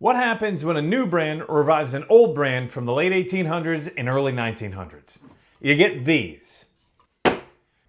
What happens when a new brand revives an old brand from the late 1800s and early 1900s? You get these.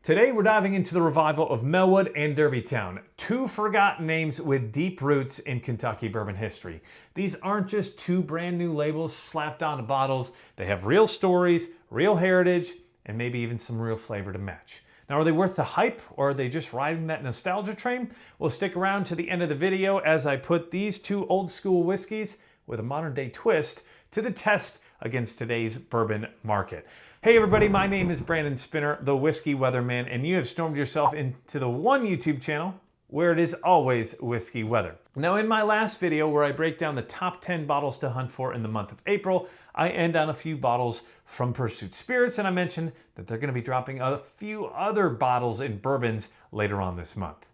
Today we're diving into the revival of Mellwood and Derby Town, two forgotten names with deep roots in Kentucky bourbon history. These aren't just two brand new labels slapped onto bottles. They have real stories, real heritage, and maybe even some real flavor to match. Now, are they worth the hype, or are they just riding that nostalgia train? Well, stick around to the end of the video as I put these two old school whiskeys with a modern day twist to the test against today's bourbon market. Hey everybody, my name is Brandon Spinner, the Whiskey Weatherman, and you have stormed yourself into the one YouTube channel where it is always whiskey weather. Now, in my last video where I break down the top 10 bottles to hunt for in the month of April, I end on a few bottles from Pursuit Spirits, and I mentioned that they're gonna be dropping a few other bottles in bourbons later on this month.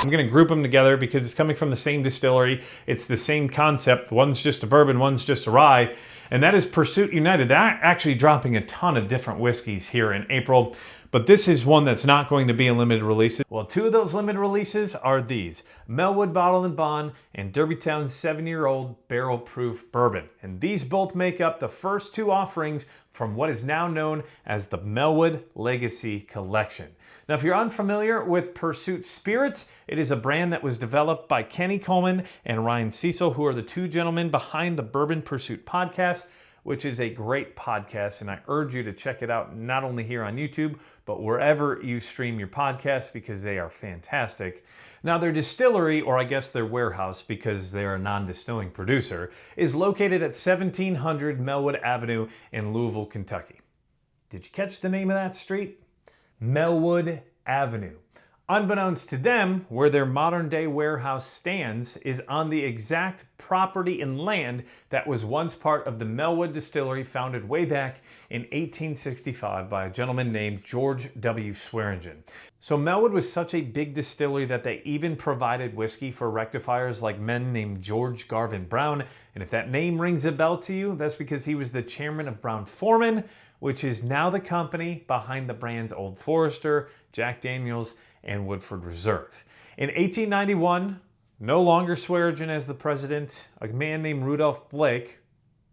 I'm gonna group them together because it's coming from the same distillery. It's the same concept. One's just a bourbon, one's just a rye, and that is Pursuit United. They're actually dropping a ton of different whiskeys here in April, but this is one that's not going to be a limited release. Well, two of those limited releases are these: Mellwood Bottled and Bond and Derby Town's 7-year-old barrel-proof bourbon. And these both make up the first two offerings from what is now known as the Mellwood Legacy Collection. Now, if you're unfamiliar with Pursuit Spirits, it is a brand that was developed by Kenny Coleman and Ryan Cecil, who are the two gentlemen behind the Bourbon Pursuit podcast, which is a great podcast, and I urge you to check it out not only here on YouTube, but wherever you stream your podcasts, because they are fantastic. Now, their distillery, or I guess their warehouse, because they're a non-distilling producer, is located at 1700 Mellwood Avenue in Louisville, Kentucky. Did you catch the name of that street? Mellwood Avenue. Unbeknownst to them, where their modern-day warehouse stands is on the exact property and land that was once part of the Mellwood Distillery, founded way back in 1865 by a gentleman named George W. Swearingen. So Mellwood was such a big distillery that they even provided whiskey for rectifiers like men named George Garvin Brown. And if that name rings a bell to you, that's because he was the chairman of Brown-Forman, which is now the company behind the brands Old Forester, Jack Daniels, and Woodford Reserve. In 1891, no longer Swearingen as the president, a man named Rudolph Blake,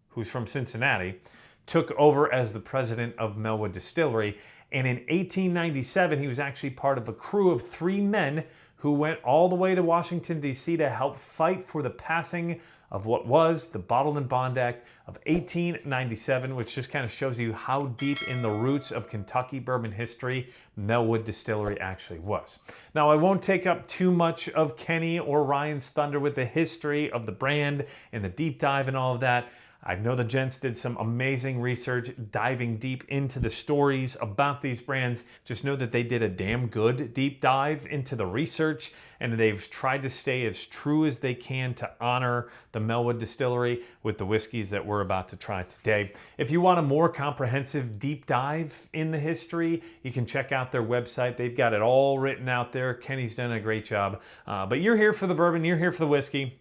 who's from Cincinnati, took over as the president of Mellwood Distillery. And in 1897, he was actually part of a crew of 3 men who went all the way to Washington, D.C. to help fight for the passing of what was the Bottled and Bond Act of 1897, which just kind of shows you how deep in the roots of Kentucky bourbon history Mellwood Distillery actually was. Now, I won't take up too much of Kenny or Ryan's thunder with the history of the brand and the deep dive and all of that. I know the gents did some amazing research diving deep into the stories about these brands. Just know that they did a damn good deep dive into the research, and they've tried to stay as true as they can to honor the Mellwood Distillery with the whiskeys that we're about to try today. If you want a more comprehensive deep dive in the history, you can check out their website. They've got it all written out there. Kenny's done a great job. But you're here for the bourbon, you're here for the whiskey,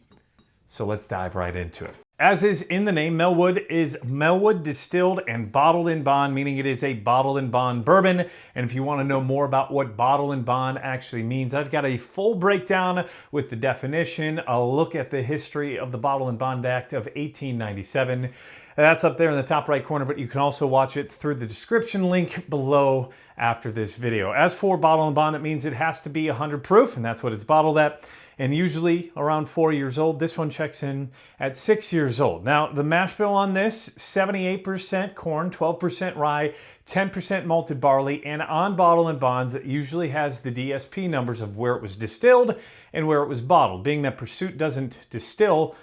so let's dive right into it. As is in the name, Mellwood is Mellwood distilled and bottled in bond, meaning it is a bottled and bond bourbon. And if you want to know more about what bottle and bond actually means, I've got a full breakdown with the definition, a look at the history of the Bottle and Bond Act of 1897. That's up there in the top right corner, but you can also watch it through the description link below after this video. As for bottle and bond, it means it has to be 100 proof, and that's what it's bottled at, and usually around 4 years old. This one checks in at 6 years old. Now, the mash bill on this, 78% corn, 12% rye, 10% malted barley, and on bottle and bonds, it usually has the DSP numbers of where it was distilled and where it was bottled. Being that Pursuit doesn't distill,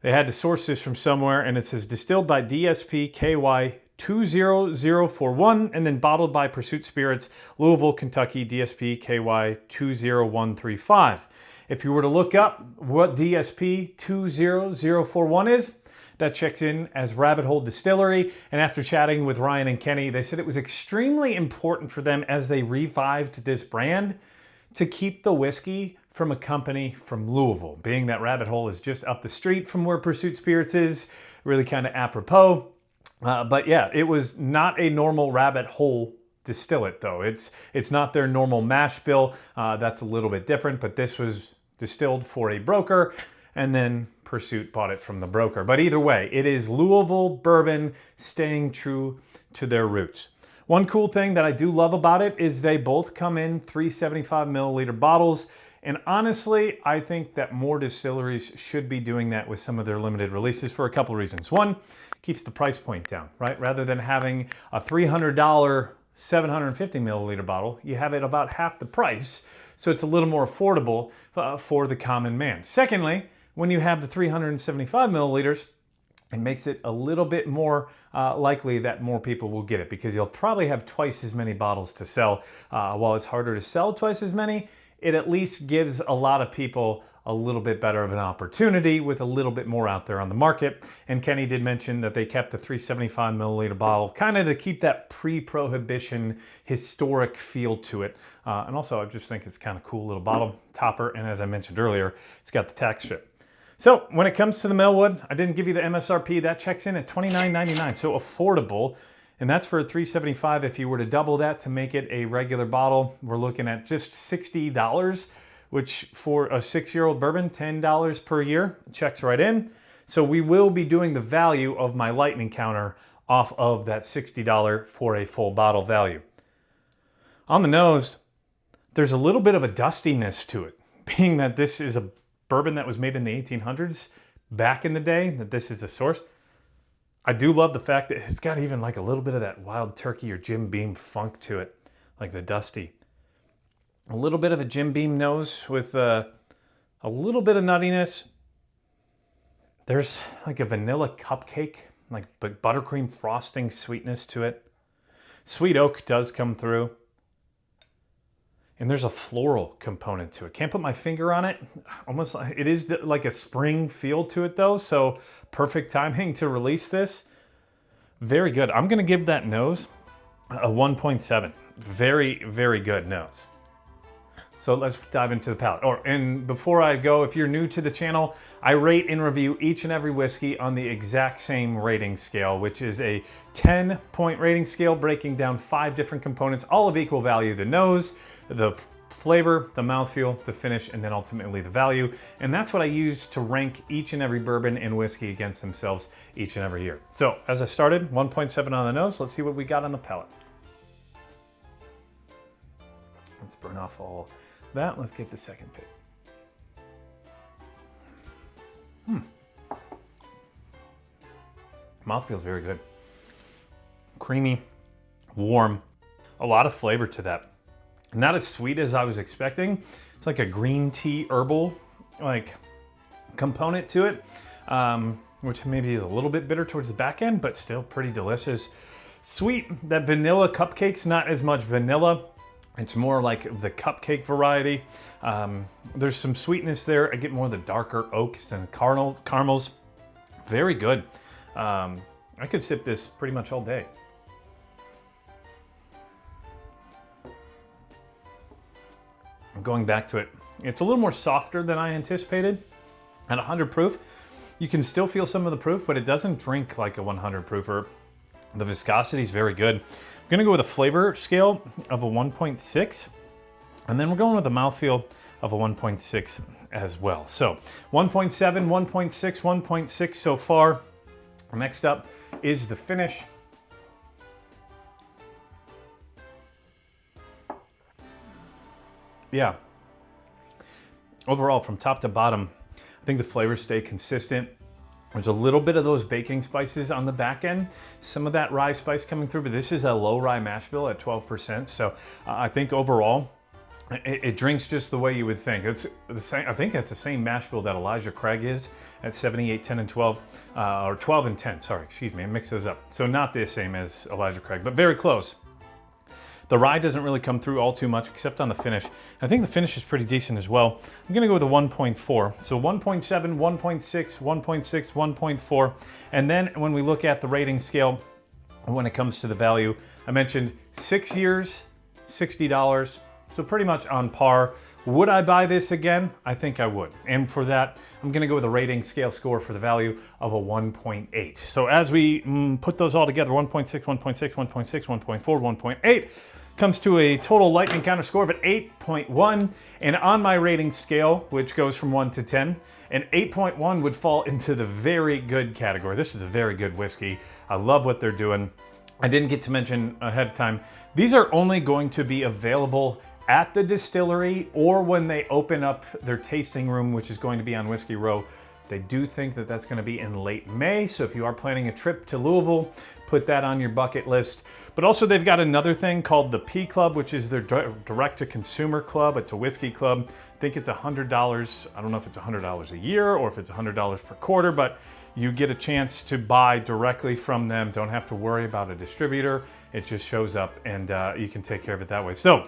they had to source this from somewhere, and it says distilled by DSP KY 20041, and then bottled by Pursuit Spirits, Louisville, Kentucky, DSP KY 20135. If you were to look up what DSP 20041 is, that checks in as Rabbit Hole Distillery. And after chatting with Ryan and Kenny, they said it was extremely important for them as they revived this brand to keep the whiskey from a company from Louisville. Being that Rabbit Hole is just up the street from where Pursuit Spirits is, really kind of apropos. But yeah, it was not a normal Rabbit Hole distillate though. It's not their normal mash bill. That's a little bit different, but this was distilled for a broker and then Pursuit bought it from the broker. But either way, it is Louisville bourbon staying true to their roots. One cool thing that I do love about it is they both come in 375 milliliter bottles. And honestly, I think that more distilleries should be doing that with some of their limited releases for a couple of reasons. One, keeps the price point down, right? Rather than having a $300 750 milliliter bottle, you have it about half the price. So it's a little more affordable for the common man. Secondly, when you have the 375 milliliters, it makes it a little bit more likely that more people will get it because you'll probably have twice as many bottles to sell. While it's harder to sell twice as many, it at least gives a lot of people a little bit better of an opportunity with a little bit more out there on the market. And Kenny did mention that they kept the 375 milliliter bottle kind of to keep that pre-prohibition historic feel to it. And also I just think it's kind of cool little bottle topper. And as I mentioned earlier, it's got the tax strip. So when it comes to the Mellwood, I didn't give you the MSRP. That checks in at $29.99, so affordable. And that's for $375. If you were to double that to make it a regular bottle, we're looking at just $60, which for a 6-year-old bourbon, $10 per year, checks right in. So we will be doing the value of my lightning counter off of that $60 for a full bottle value. On the nose, there's a little bit of a dustiness to it, being that this is a bourbon that was made in the 1800s, back in the day, that this is a source. I do love the fact that it's got even like a little bit of that Wild Turkey or Jim Beam funk to it, like the dusty. A little bit of a Jim Beam nose with a little bit of nuttiness. There's like a vanilla cupcake, like buttercream frosting sweetness to it. Sweet oak does come through. And there's a floral component to it. Can't put my finger on it. Almost like, it is like a spring feel to it though, so perfect timing to release this. Very good. I'm gonna give that nose a 1.7. Very, very good nose. So let's dive into the palate. And before I go, if you're new to the channel, I rate and review each and every whiskey on the exact same rating scale, which is a 10-point rating scale breaking down 5 different components, all of equal value: the nose, the flavor, the mouthfeel, the finish, and then ultimately the value. And that's what I use to rank each and every bourbon and whiskey against themselves each and every year. So as I started, 1.7 on the nose. Let's see what we got on the palate. Let's burn off all that. Let's get the second pick. Mouth feels very good. Creamy, warm, a lot of flavor to that. Not as sweet as I was expecting. It's like a green tea herbal like component to it, which maybe is a little bit bitter towards the back end, but still pretty delicious. Sweet, that vanilla cupcake's not as much vanilla. It's more like the cupcake variety. There's some sweetness there. I get more of the darker oaks and caramels. Very good. I could sip this pretty much all day. Going back to it, it's a little more softer than I anticipated. At 100 proof, you can still feel some of the proof, but it doesn't drink like a 100 proofer. The viscosity is very good. I'm gonna go with a flavor scale of a 1.6, and then we're going with a mouthfeel of a 1.6 as well. So 1.7, 1.6, 1.6 so far. Next up is the finish. Yeah. Overall, from top to bottom, I think the flavors stay consistent. There's a little bit of those baking spices on the back end, some of that rye spice coming through, but this is a low rye mash bill at 12%. So I think overall, it drinks just the way you would think. It's the same. I think that's the same mash bill that Elijah Craig is at 78, 10, and 12, or 12 and 10. Sorry, excuse me, I mixed those up. So not the same as Elijah Craig, but very close. The rye doesn't really come through all too much except on the finish. I think the finish is pretty decent as well. I'm gonna go with a 1.4. So 1.7, 1.6, 1.6, 1.4. And then when we look at the rating scale, when it comes to the value, I mentioned 6 years, $60. So pretty much on par. Would I buy this again? I think I would. And for that, I'm gonna go with a rating scale score for the value of a 1.8. So as we put those all together, 1.6, 1.6, 1.6, 1.4, 1.8, Comes to a total lightning counter score of an 8.1. And on my rating scale, which goes from 1 to 10, an 8.1 would fall into the very good category. This is a very good whiskey. I love what they're doing. I didn't get to mention ahead of time, these are only going to be available at the distillery or when they open up their tasting room, which is going to be on Whiskey Row. They do think that that's going to be in late May, so if you are planning a trip to Louisville, put that on your bucket list. But also they've got another thing called the P Club, which is their direct-to-consumer club. It's a whiskey club. I think it's $100. I don't know if it's $100 a year or if it's $100 per quarter, but you get a chance to buy directly from them. Don't have to worry about a distributor. It just shows up and you can take care of it that way. So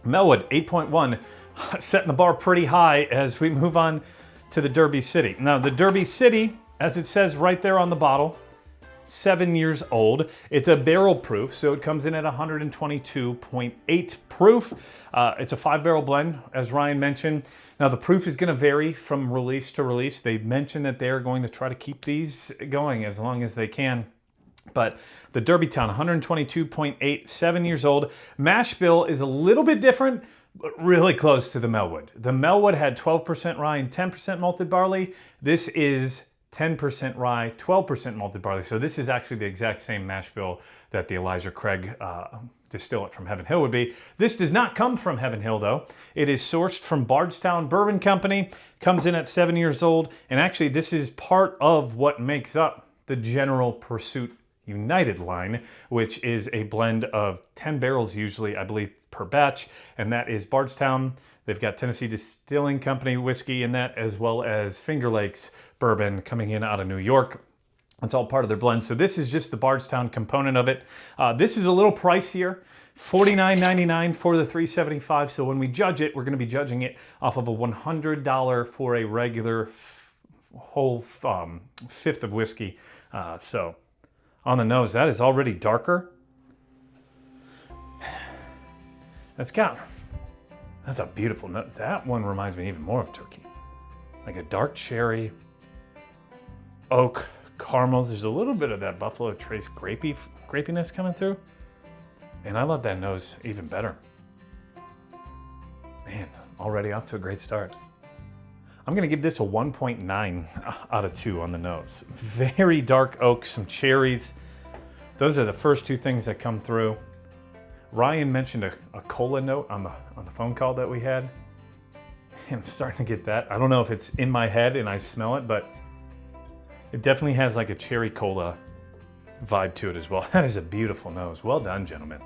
Mellwood 8.1, setting the bar pretty high as we move on to the Derby City. Now the Derby City, as it says right there on the bottle, 7 years old. It's a barrel proof, so it comes in at 122.8 proof. It's a 5-barrel blend, as Ryan mentioned. Now the proof is gonna vary from release to release. They mentioned that they're going to try to keep these going as long as they can. But the Derby Town, 122.8, 7 years old. Mash bill is a little bit different, but really close to the Mellwood. The Mellwood had 12% rye and 10% malted barley. This is 10% rye, 12% malted barley. So this is actually the exact same mash bill that the Elijah Craig distillate from Heaven Hill would be. This does not come from Heaven Hill though. It is sourced from Bardstown Bourbon Company, comes in at 7 years old. And actually this is part of what makes up the General Pursuit United line, which is a blend of 10 barrels usually, I believe, per batch, and that is Bardstown. They've got Tennessee Distilling Company whiskey in that, as well as Finger Lakes bourbon coming in out of New York. It's all part of their blend. So this is just the Bardstown component of it. This is a little pricier, $49.99 for the 375. So when we judge it, we're going to be judging it off of a $100 for a regular whole fifth of whiskey. So on the nose, that is already darker. That's a beautiful note. That one reminds me even more of turkey. Like a dark cherry, oak, caramels. There's a little bit of that Buffalo Trace grapiness coming through. And I love that nose even better. Man, already off to a great start. I'm gonna give this a 1.9 out of 2 on the nose. Very dark oak, some cherries. Those are the first two things that come through. Ryan mentioned a cola note on the phone call that we had. I'm starting to get that. I don't know if it's in my head and I smell it, but it definitely has like a cherry cola vibe to it as well. That is a beautiful nose. Well done, gentlemen.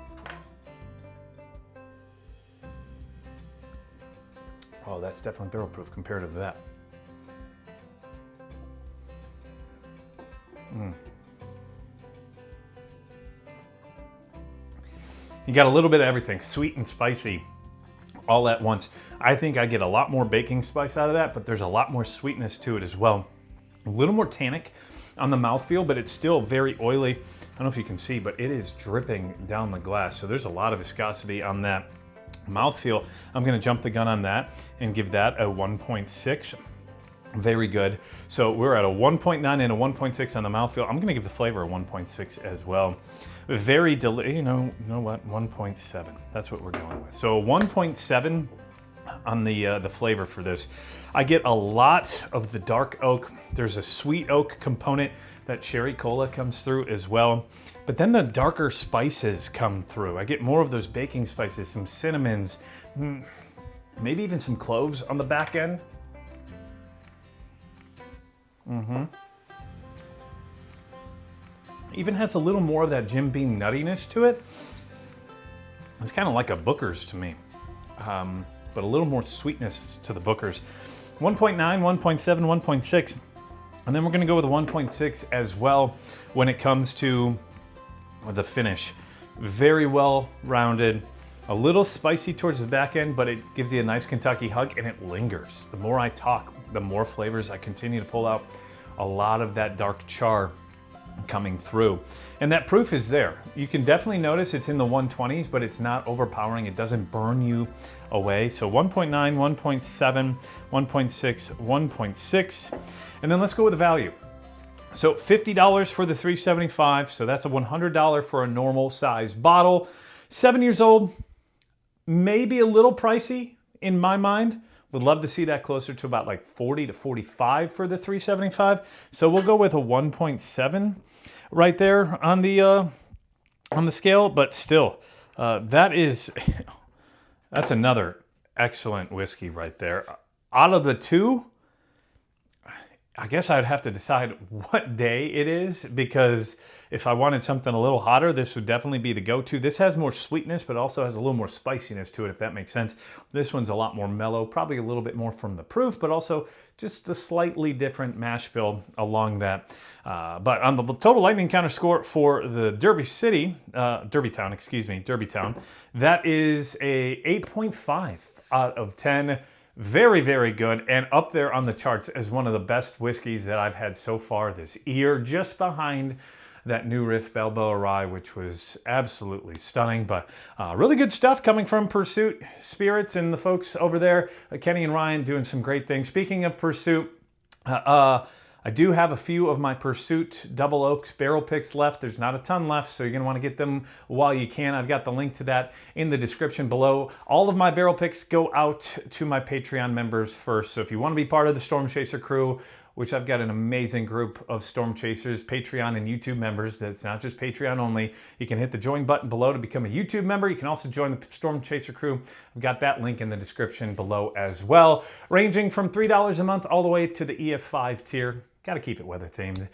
Oh, that's definitely barrel proof comparative to that. You got a little bit of everything, sweet and spicy, all at once. I think I get a lot more baking spice out of that, but there's a lot more sweetness to it as well. A little more tannic on the mouthfeel, but it's still very oily. I don't know if you can see, but it is dripping down the glass. So there's a lot of viscosity on that mouthfeel. I'm gonna jump the gun on that and give that a 1.6. Very good. So we're at a 1.9 and a 1.6 on the mouthfeel. I'm gonna give the flavor a 1.6 as well. Very you know what, 1.7. That's what we're going with. So 1.7 on the flavor for this. I get a lot of the dark oak. There's a sweet oak component. That cherry cola comes through as well. But then the darker spices come through. I get more of those baking spices, some cinnamons, maybe even some cloves on the back end. Even has a little more of that Jim Beam nuttiness to it. It's kind of like a Booker's to me, but a little more sweetness to the Booker's. 1.9, 1.7, 1.6, and then we're gonna go with a 1.6 as well when it comes to the finish. Very well rounded, a little spicy towards the back end, but it gives you a nice Kentucky hug and it lingers. The more I talk, the more flavors I continue to pull out. A lot of that dark char coming through. And that proof is there. You can definitely notice it's in the 120s, but it's not overpowering. It doesn't burn you away. So 1.9, 1.7, 1.6, 1.6. And then let's go with the value. So $50 for the 375. So that's a $100 for a normal size bottle. 7 years old, maybe a little pricey in my mind. Would love to see that closer to about like 40 to 45 for the 375. So we'll go with a 1.7 right there on the scale. But still, that's another excellent whiskey right there. Out of the two, I guess I'd have to decide what day it is, because if I wanted something a little hotter, this would definitely be the go-to. This has more sweetness, but also has a little more spiciness to it, if that makes sense. This one's a lot more mellow, probably a little bit more from the proof, but also just a slightly different mash bill along that. But on the total lightning counter score for the Derby Town, that is a 8.5 out of 10. Very, very good, and up there on the charts as one of the best whiskeys that I've had so far this year, just behind that New Riff Balboa Rye, which was absolutely stunning. But really good stuff coming from Pursuit Spirits and the folks over there, Kenny and Ryan, doing some great things. Speaking of Pursuit, I do have a few of my Pursuit Double Oaks barrel picks left. There's not a ton left, so you're going to want to get them while you can. I've got the link to that in the description below. All of my barrel picks go out to my Patreon members first. So if you want to be part of the Storm Chaser crew, which I've got an amazing group of Storm Chasers, Patreon and YouTube members. That's not just Patreon only. You can hit the join button below to become a YouTube member. You can also join the Storm Chaser crew. I've got that link in the description below as well. Ranging from $3 a month all the way to the EF5 tier. Got to keep it weather themed,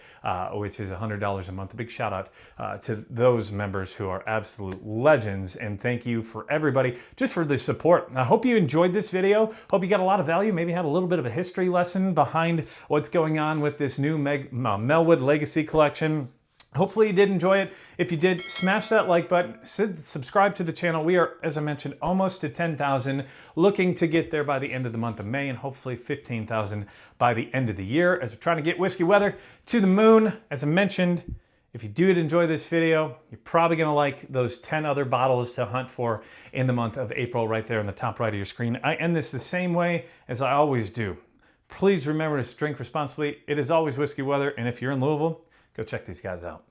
which is $100 a month. A big shout out to those members who are absolute legends, and thank you for everybody just for the support. I hope you enjoyed this video. Hope you got a lot of value. Maybe had a little bit of a history lesson behind what's going on with this new Mellwood Legacy Collection. Hopefully you did enjoy it. If you did, smash that like button, subscribe to the channel. We are, as I mentioned, almost to 10,000, looking to get there by the end of the month of May, and hopefully 15,000 by the end of the year, as we're trying to get Whiskey Weather to the moon. As I mentioned, if you did enjoy this video, you're probably gonna like those 10 other bottles to hunt for in the month of April right there in the top right of your screen. I end this the same way as I always do. Please remember to drink responsibly. It is always Whiskey Weather, and if you're in Louisville, go check these guys out.